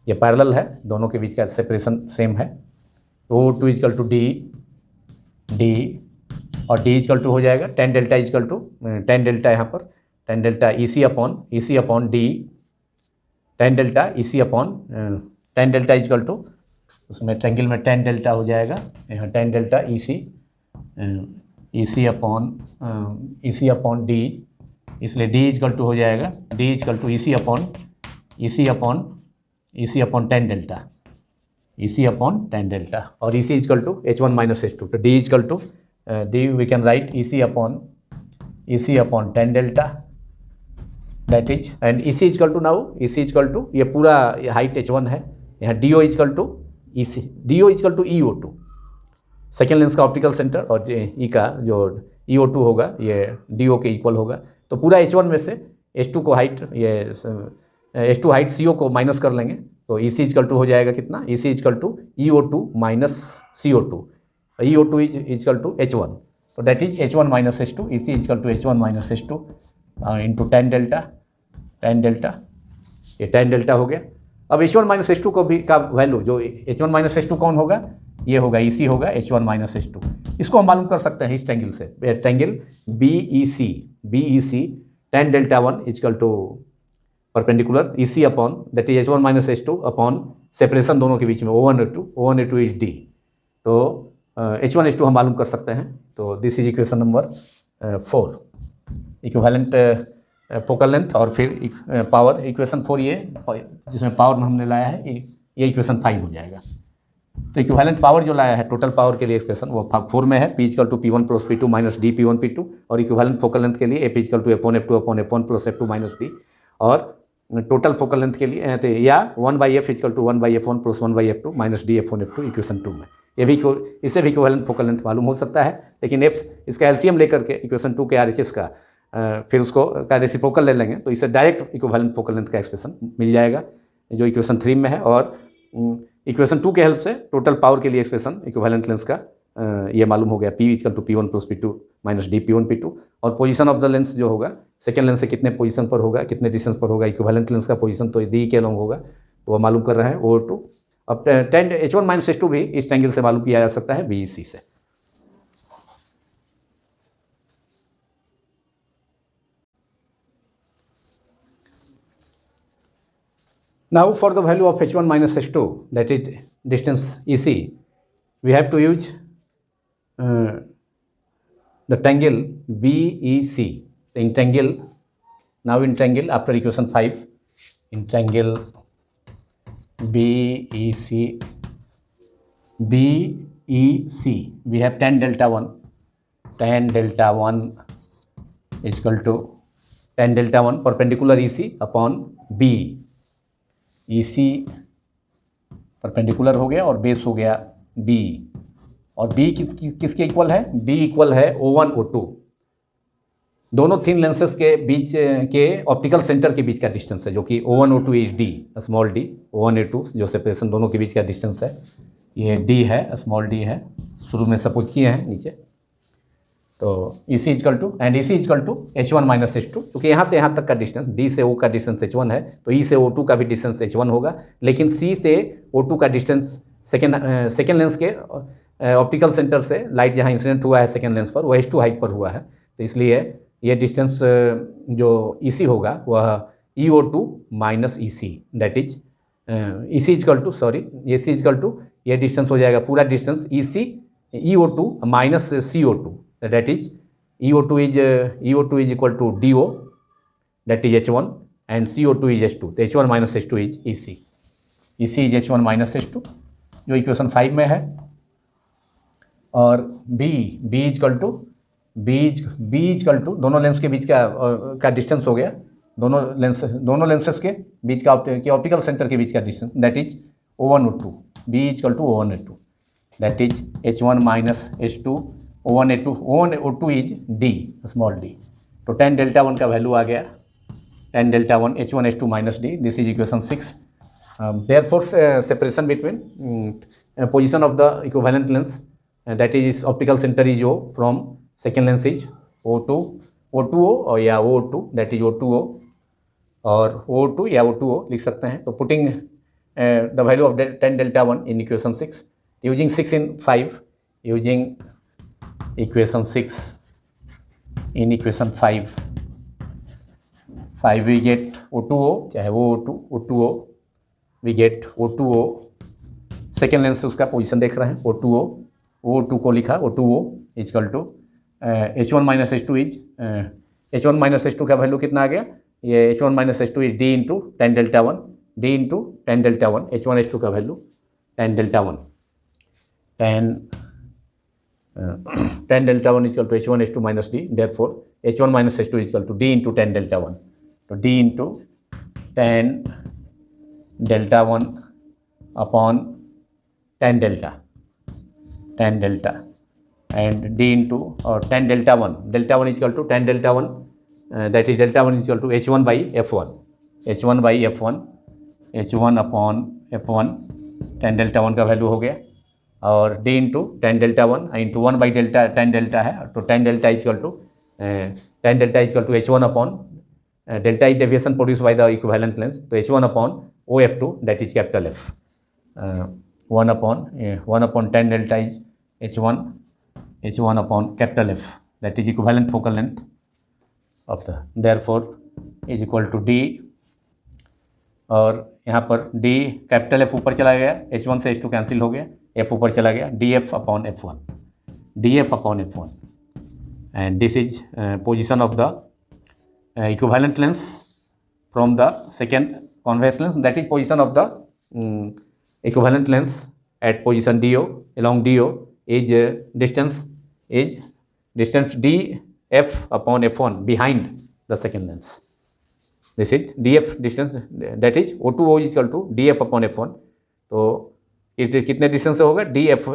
ये parallel है, दोनों के बीच का सेपरेशन सेम है। O2 इक्वल टू D और D इक्वल टू हो जाएगा tan delta equal to tan delta, यहाँ पर tan delta EC upon D, tan delta EC upon tan delta equal to, उसमें ट्रायंगल में tan डेल्टा हो जाएगा, यहाँ tan delta EC upon D, इसलिए D इक्वल टू हो जाएगा D equal to EC upon tan delta, EC upon tan delta, और EC equal to H1 minus H2। तो D equal to D we can write EC upon tan delta, that is, and EC equal to, now EC equal to, ये पूरा height H1 है, यहाँ DO equal to EO2, second lens का optical centre, और E का जो EO2 होगा ये DO के इक्वल होगा। तो पूरा H1 में से H2 को हाइट, ये H2 हाइट CO को माइनस कर लेंगे, तो EC इक्वल टू हो जाएगा कितना, EC equal to EO2 minus CO2, EO2 is equal to H1, so that is H1 minus H2, EC equal to H1 minus H2 into tan delta, ये tan delta हो गया। अब H1 minus H2 को भी का value, जो H1 minus H2 कौन होगा, ये होगा EC होगा H1 minus H2। इसको हम मालूम कर सकते हैं इस ट्रायंगल से, triangle BEC tan delta 1 equal to perpendicular EC upon, that is H1 minus H2 upon separation दोनों के बीच में O1 A2 इज D, तो H1 H2 हम मालूम कर सकते हैं। तो this is equation number 4, equivalent focal length, और फिर पावर इक्वेशन 4, ये जिसमें पावर हमने लाया है ये इक्वेशन 5 हो जाएगा। तो इक्विवेलेंट पावर जो लाया है टोटल पावर के लिए एक्सप्रेशन वो 4 में है, P equal to P1 plus P2 minus D P1 P2, और इक्विवेलेंट फोकल लेंथ के लिए F equal to F1 F2 upon F1 plus F2 minus D, और टोटल फोकल लेंथ के लिए तो या 1/F equal to 1/F1 plus 1/F2 minus D F1 F2 equation 2 में। ये भी इससे भी इक्विवेलेंट फोकल लेंथ मालूम हो सकता है, लेकिन F इसका एलसीएम लेकर के इक्वेशन 2 के RHS का फिर उसको का रेसिप्रोकल ले लेंगे तो इससे डायरेक्ट इक्विवेलेंट फोकल लेंथ का एक्सप्रेशन मिल जाएगा जो इक्वेशन 3 में है, और इक्वेशन 2 के हेल्प से टोटल पावर के लिए एक्सप्रेशन इक्विवेलेंट लेंस का ये मालूम हो गया, P equal to P1 plus P2 minus D P1 P2, और पोजीशन ऑफ द लेंस जो होगा सेकेंड लेंस से कितने पोजीशन पर होगा, कितने डिस्टेंस पर होगा, इक्विवेलेंट लेंस का पोजीशन तो D के अलॉन्ग होगा, तो वह मालूम कर रहे हैं O2। अब tan H1 माइनस H2 भी इस ट्रायंगल से मालूम किया जा सकता है BEC से। Now for the value of H1 minus H2, that is distance EC, we have to use the triangle BEC. In triangle, now in triangle after equation 5, in triangle BEC, we have tan delta 1 is equal to tan delta 1 perpendicular EC upon B, EC perpendicular हो गया और base हो गया B, और B किसके equal है, B equal है O1 O2, दोनों थिन लेंसेज के बीच के ऑप्टिकल सेंटर के बीच का डिस्टेंस है जो कि O1 O2 is D, small d, O1 A2 जो सेपरेशन दोनों के बीच का डिस्टेंस है ये D है, स्मॉल d है, शुरू में सपोज किए हैं नीचे। तो EC equal to and EC equal to H1 minus H2, क्योंकि यहाँ से यहाँ तक का डिस्टेंस D से O का डिस्टेंस H1 है तो E से O2 का भी डिस्टेंस H1 होगा, लेकिन C से O2 का डिस्टेंस सेकेंड लेंस के ऑप्टिकल सेंटर से लाइट जहाँ इंसिडेंट हुआ है सेकेंड लेंस पर वो H2 हाइट पर हुआ है, तो इसलिए ये डिस्टेंस जो EC होगा वह EO2 minus EC, that is EC equal to EC equal to ये डिस्टेंस हो जाएगा पूरा distance EC EO2 minus CO2, that is EO2 is equal to DO, that is H1, and CO2 is H2, तो H1 minus H2 is EC is H1 minus H2 जो equation 5 में है। और B is equal to दोनों lens के बीच का distance हो गया, दोनों लेंसेस के बीच का ऑप्टिकल सेंटर के बीच का distance, that is O1 O2, B is equal to O1 O2, that is H1 minus H2 O1 A2, O1 O2 is D, small d। तो tan डेल्टा 1 का वैल्यू आ गया, tan delta 1 H1 H2 minus D, this is equation 6। Therefore separation between position of the equivalent lens, that is optical center is O, from second lens is O2O or या O2, that is O2O और O2 या O2O लिख सकते हैं। तो putting the value of tan delta 1 in equation 6, using 6 in 5, using equation 6 in equation 5 we get O2O, चाहे वो O2O we get O2O, second lens से उसका पोजीशन देख रहे हैं, O2 को लिखा, O2O is equal to H1 minus H2 is H1 minus H2 का वैल्यू कितना आ गया, ये H1 minus H2 is D into tan delta 1, D into tan delta 1, H1 H2 का value tan delta 1, tan delta 1 इजकल to H1 H2 minus D, therefore H1 minus H2 is equal to D into tan delta 1, तो D into tan delta 1 upon tan delta and D into or tan delta 1 is equal to tan delta 1, that is delta 1 is equal to H1 by F1 upon F1, tan delta 1 का value हो गया, और D into tan delta 1 into 1 by delta tan delta है, तो tan delta is equal to H1 upon delta is deviation produced by the equivalent lens, तो H1 upon OF2, that is capital F, 1 upon tan delta is H1 upon capital F, that is equivalent focal length of the, therefore is equal to D, और यहाँ पर D capital F ऊपर चला गया, H1 से H2 cancel हो गया, F ऊपर चला गया, DF upon F1, and this is position of the equivalent lens from the second convex lens, that is position of the equivalent lens at position DO, along DO is distance df upon F1 behind the second lens. This is df distance, that is O2O is equal to df upon F1, तो इस कितने distance से होगा, df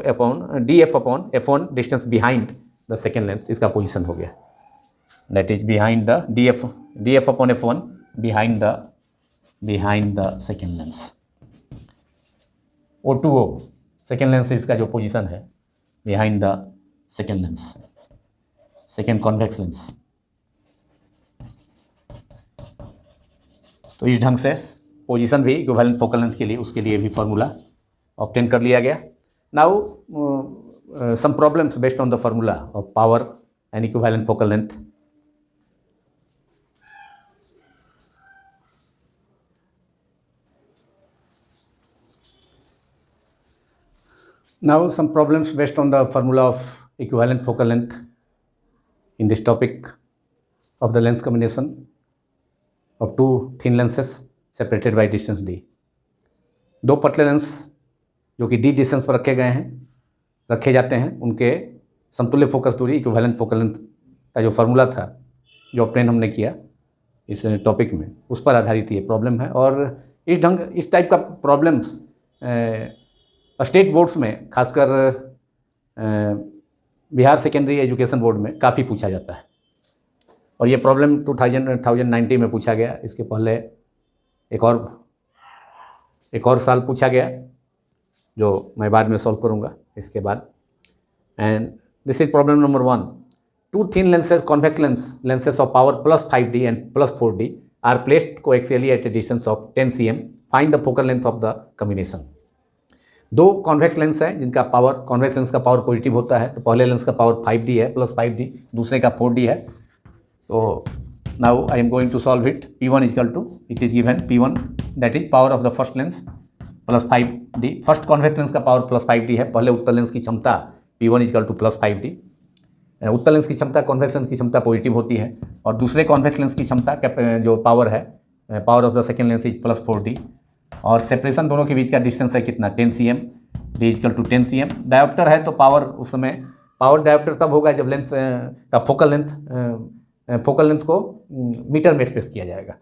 upon F1 distance behind the second lens, इसका position हो गया, that is behind the df upon F1 behind the second lens. O2O second lens से इसका जो पोजीशन है behind the second lens, second convex lens. तो इस ढंग से पोजीशन भी इक्विवेलेंट फोकल लेंथ के लिए, उसके लिए भी फार्मूला ऑब्टेन कर लिया गया। Now some problems based on the formula of power and equivalent focal length. Now some problems based on the formula of equivalent focal length in this topic of the lens combination of two thin lenses separated by distance d। दो पतले lens जो कि d distance पर रखे जाते हैं, उनके समतुल्य फोकस दूरी इक्विवेलेंट फोकल लेंथ का जो फार्मूला था, जो ऑब्टेन हमने किया इस टॉपिक में, उस पर आधारित ये प्रॉब्लम है। और इस टाइप का प्रॉब्लम्स स्टेट बोर्ड्स में, खासकर बिहार सेकेंडरी एजुकेशन बोर्ड में काफ़ी पूछा जाता है, और ये प्रॉब्लम 2019 में पूछा गया। इसके पहले एक और साल पूछा गया, जो मैं बाद में सॉल्व करूँगा इसके बाद। And this is problem number 1। Two thin lenses convex lenses of power +5D and +4D are placed coaxially at a distance of 10 cm। Find the focal length of the combination. दो convex lens हैं जिनका power, convex lens का power positive होता है, तो पहले lens का power 5D है, +5D, दूसरे का 4D है। तो now I am going to solve it. P1 is equal to, it is given P1 that is power of the first lens +5D। First convex lens का पावर +5D है, पहले उत्तल lens की क्षमता P1 इजकल टू +5D। उत्तल lens की क्षमता, convex lens की क्षमता पॉजिटिव होती है, और दूसरे कॉन्वेक्स लेंस की क्षमता जो पावर है, power of the second lens is +4D। और सेपरेशन दोनों के बीच का डिस्टेंस है कितना, 10 cm। D is equal to 10 cm। Dioptre है तो पावर उस समय पावर डायोप्टर तब होगा जब लेंथ का फोकल लेंथ को मीटर में एक्सप्रेस किया जाएगा।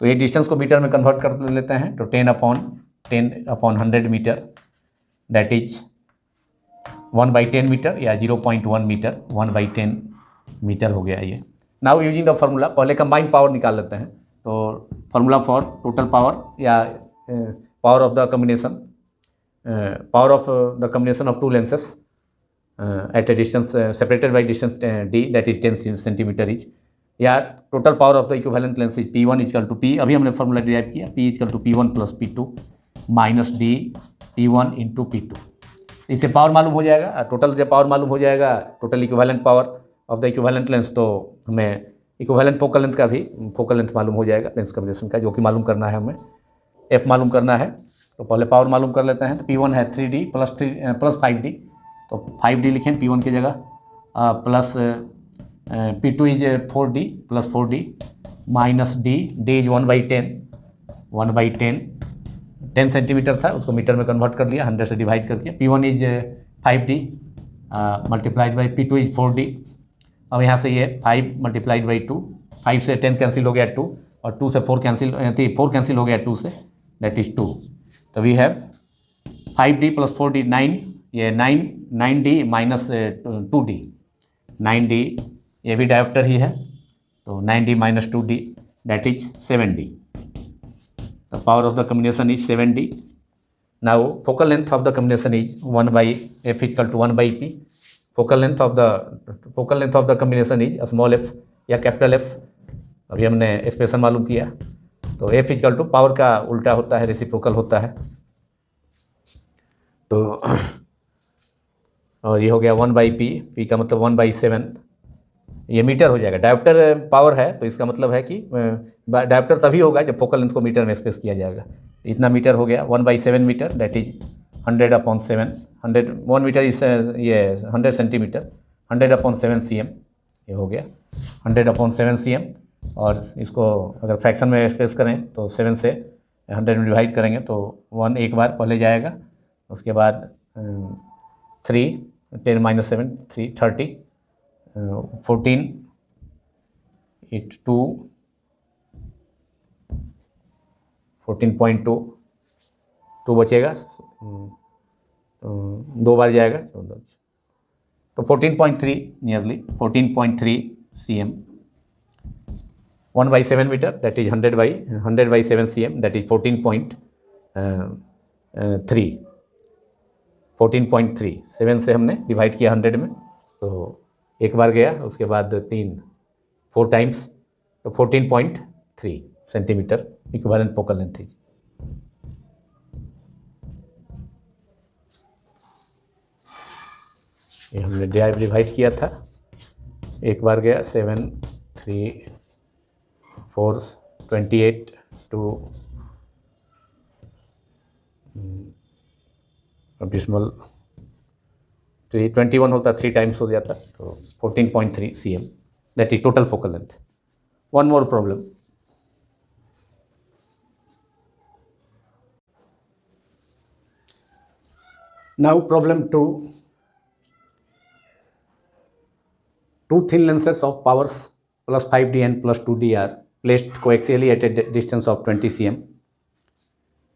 तो ये डिस्टेंस को मीटर में कन्वर्ट कर लेते हैं, तो 10/100 मीटर, दैट इज 1/10 मीटर या 0.1 मीटर, 1/10 मीटर हो गया ये। नाउ यूजिंग द फार्मूला, पहले कंबाइंड पावर निकाल लेते हैं। तो फार्मूला फॉर टोटल पावर या power of the combination, of two lenses at a distance separated by distance d, that is 10 centimeter each, या total power of the equivalent lens is P1 is equal to P, अभी हमने formula derive किया, P is equal to P1 plus P2 minus D P1 into P2। इससे power मालूम हो जाएगा, total जब power मालूम हो जाएगा, total equivalent power of the equivalent lens, तो हमें इक्विवेलेंट फोकल लेंथ का भी फोकल लेंथ मालूम हो जाएगा, लेंस कम्बिनेशन का, जो कि मालूम करना है हमें, F मालूम करना है। तो पहले पावर मालूम कर लेते हैं। तो P1 है 3D प्लस 5D, तो 5D लिखें P1 की जगह, plus P2 is 4D plus 4D minus D is 1/10 10 centimetre था, उसको मीटर में कन्वर्ट कर लिया, 100 से डिवाइड करके। P1 is 5D multiplied by P2 is 4D। अब यहाँ से ये 5 मल्टीप्लाइड बाई 2, 5 से 10 कैंसिल हो गया 2, और 2 से 4 कैंसिल हो गया 2 से, दैट इज 2। तो we have 5D plus 4D 9, ये 9D माइनस 2D, 9D, ये भी डायोप्टर ही है, तो 9D minus 2D that is 7D। The power of the combination is 7D। Now focal length of the combination is 1/F is equal to 1/P। Focal length of the combination is small f या capital F, अभी हमने expression मालूम किया। तो F is equal to power का उल्टा होता है, रेसिप्रोकल होता है। तो और ये हो गया 1/P, P का मतलब 1/7, ये मीटर हो जाएगा। डायोप्टर पावर है, तो इसका मतलब है कि डायोप्टर तभी होगा जब फोकल लेंथ को मीटर में एक्सप्रेस किया जाएगा। इतना मीटर हो गया, 1/7 मीटर, दैट इज 100/7, 1 मीटर इस ये 100 सेंटीमीटर, 100/7 cm, ये हो गया 100/7 cm। और इसको अगर फ्रैक्शन में एक्सप्रेस करें तो 7 से 100 में डिवाइड करेंगे तो 1 एक बार पहले जाएगा, उसके बाद 3 10 - 7 3 30, 14 8 2 14.2 2 बचेगा, 2 बार जाएगा, तो 14.3 nearly 14.3 cm, 1/7 metre, that is 100/7 cm, that is 14.3 7 से हमने डिवाइड किया 100 में, तो एक बार गया, उसके बाद 4 टाइम्स, तो 14.3 सेंटीमीटर इक्विवेलेंट फोकल लेंथ है। ये हमने डिवाइड किया था, एक बार गया 7 3 4 28 2 डिस्मल 3 21 होता, 3 टाइम्स हो जाता, तो 14.3 cm, that is total focal length. One more problem, now problem 2, two thin lenses of powers plus 5D and plus 2D are placed coaxially at a distance of 20 cm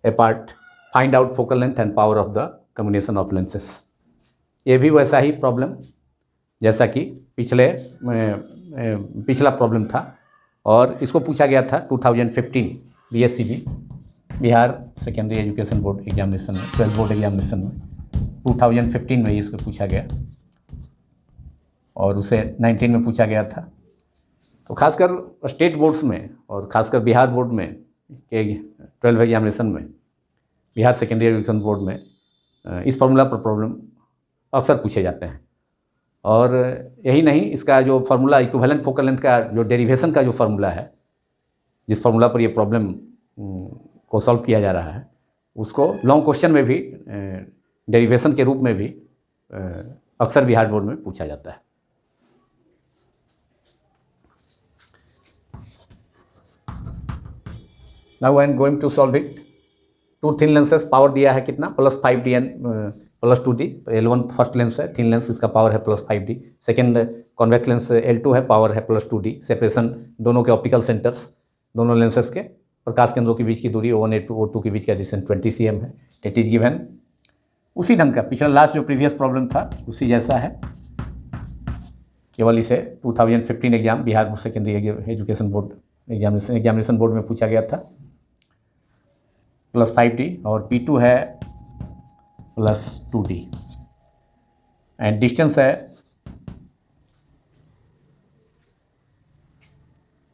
apart. Find out focal length and power of the combination of lenses. ये भी वैसा ही problem जैसा कि पिछला problem था, और इसको पूछा गया था 2015 BSCB Bihar secondary education board examination में, 12 बोर्ड एग्जामिनेशन में 2015 में इसको पूछा गया, और उसे 19 में पूछा गया था। तो खासकर स्टेट बोर्ड्स में और खासकर बिहार बोर्ड में के 12 एग्जामिनेशन में, बिहार सेकेंडरी एजुकेशन बोर्ड में इस फार्मूला पर प्रॉब्लम अक्सर पूछे जाते हैं। और यही नहीं, इसका जो फार्मूला इक्विवेलेंट फोकल लेंथ का जो डेरिवेशन का जो फार्मूला है, जिस फार्मूला पर ये प्रॉब्लम को सॉल्व किया जा रहा है, उसको लॉन्ग क्वेश्चन में भी डेरिवेशन के रूप में भी अक्सर बिहार बोर्ड में पूछा जाता है। Now I am going to solve it. 2 thin lenses, power दिया है कितना, plus 5D and +2D। L1 first lens है, थिन लेंस, इसका पावर है +5D। Second convex lens L2 है, पावर है +2D। सेपरेशन दोनों के ऑप्टिकल सेंटर्स, दोनों लेंसेज के प्रकाश केंद्रों के बीच की दूरी O1 O2 के बीच का डिस्टेंस 20 cm है। इट इज गिवन उसी ढंग का पिछला लास्ट जो प्रीवियस प्रॉब्लम था उसी जैसा है, केवल इसे 2015 exam Bihar secondary education board examination board में पूछा गया था। +5D और P2 है +2D एंड डिस्टेंस है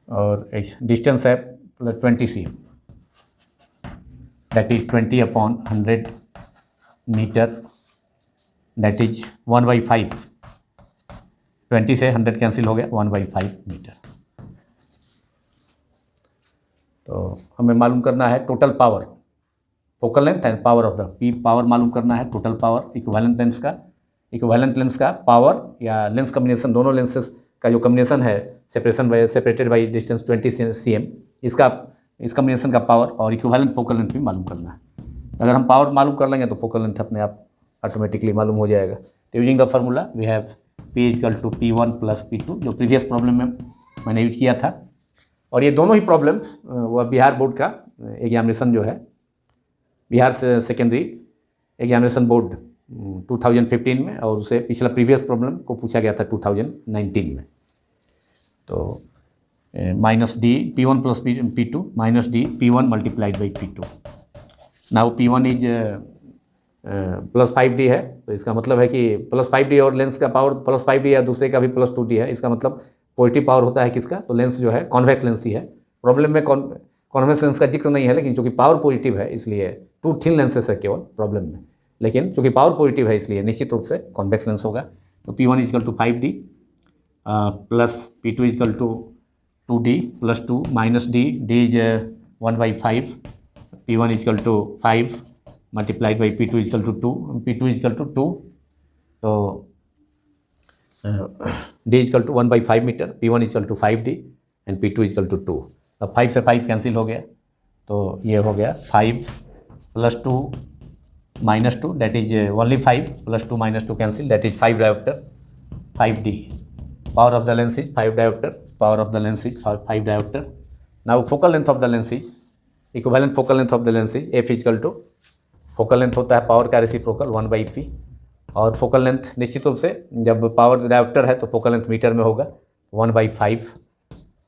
और डिस्टेंस है +20 cm, that is 20/100 metre, that is 1/5। 20 से 100 कैंसिल हो गया, 1/5 मीटर। तो हमें मालूम करना है total power, focal length and power of the P power मालूम करना है, टोटल पावर इक्विवेलेंट लेंस का पावर या लेंस कम्बिनेशन, दोनों लेंसेज का जो कम्बिनेशन है सेपरेटेड बाई डिस्टेंस 20 cm, इसका इस कम्बिनेशन का पावर और इक्विवेलेंट फोकल लेंथ भी मालूम करना है। अगर हम पावर मालूम कर लेंगे तो फोकल लेंथ अपने आप ऑटोमेटिकली मालूम हो जाएगा। तो using the formula we have P = P1 + P2, जो प्रीवियस प्रॉब्लम में मैंने यूज किया था। और ये दोनों ही प्रॉब्लम वह बिहार बोर्ड का एग्जामिनेशन जो है, बिहार से सेकेंडरी एग्जामिनेशन बोर्ड 2015 में, और उसे पिछला प्रीवियस प्रॉब्लम को पूछा गया था 2019 में। तो -D P1 + P2 -D P1 × P2। Now P1 is +5D है, तो इसका मतलब है कि +5D और लेंस का पावर +5D या दूसरे का भी +2D है, इसका मतलब पॉजिटिव पावर होता है किसका, तो लेंस जो है कॉन्वेक्स लेंस ही है। प्रॉब्लम में कॉन्वेक्स लेंस का जिक्र नहीं है, लेकिन चूंकि पावर पॉजिटिव है इसलिए 2 थिन लेंसेस है केवल प्रॉब्लम में, लेकिन चूंकि पावर पॉजिटिव है इसलिए निश्चित रूप से कॉन्वेक्स लेंस होगा। तो P1 = 5D plus P2 = 2D +2 -D, D is 1/5, P1 = 5 multiplied by P2 = 2, P2 = 2, तो D = 1/5 metre, P1 = 5D and P2 = 2। अब 5 से 5 कैंसिल हो गया, तो ये हो गया 5 + 2 -2, that is only 5 + 2 -2 cancel, that is 5 dioptre 5D। Power of the lens is 5 dioptre, power of the lens is 5 dioptre. Now focal length of the lens is equivalent focal length of the lens is F = focal length होता है power का reciprocal 1/P, और focal length निश्चित रूप से जब power dioptre है तो फोकल लेंथ मीटर में होगा 1/5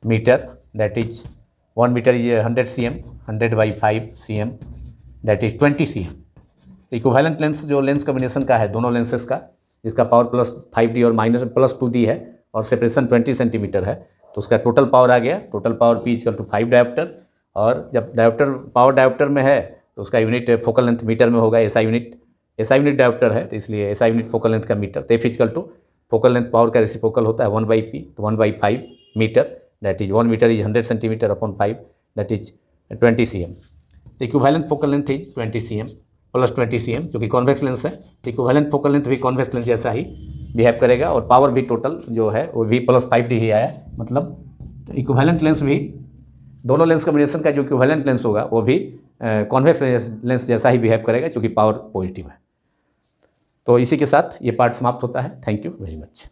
metre, that is 1 metre is 100 cm, 100/5 cm, that is 20 cm। तो इक्विवेलेंट लेंस जो लेंस कॉम्बिनेशन का है दोनों लेंसेज का, जिसका पावर +5D और +2D है और सेपरेशन 20 सेंटीमीटर है, तो उसका टोटल पावर आ गया। टोटल पावर P = 5 डायोप्टर, और जब डायोप्टर पावर डायोप्टर में है तो उसका यूनिट फोकल लेंथ मीटर में होगा, SI यूनिट डायोप्टर है तो इसलिए SI यूनिट फोकल लेंथ का मीटर। तो F = फोकल लेंथ पावर का रेसिप्रोकल होता है 1/P, तो 1/5 metre, that is 1 metre is 100 centimetre upon 5, that is 20 cm। तो equivalent focal length is 20 cm + 20 cm, जो कि कॉन्वेक्स लेंस है, तो इक्विवेलेंट फोकल लेंथ भी कॉन्वेक्स लेंस जैसा ही बिहेव करेगा, और पावर भी टोटल जो है वो भी +5D ही आया, मतलब इक्विवेलेंट लेंस भी दोनों लेंस कॉम्बिनेशन का जो इक्विवेलेंट लेंस होगा वो भी कॉन्वेक्स लेंस जैसा ही बिहेव करेगा, क्योंकि पावर पॉजिटिव है। तो इसी के साथ ये पार्ट समाप्त होता है। Thank you very much.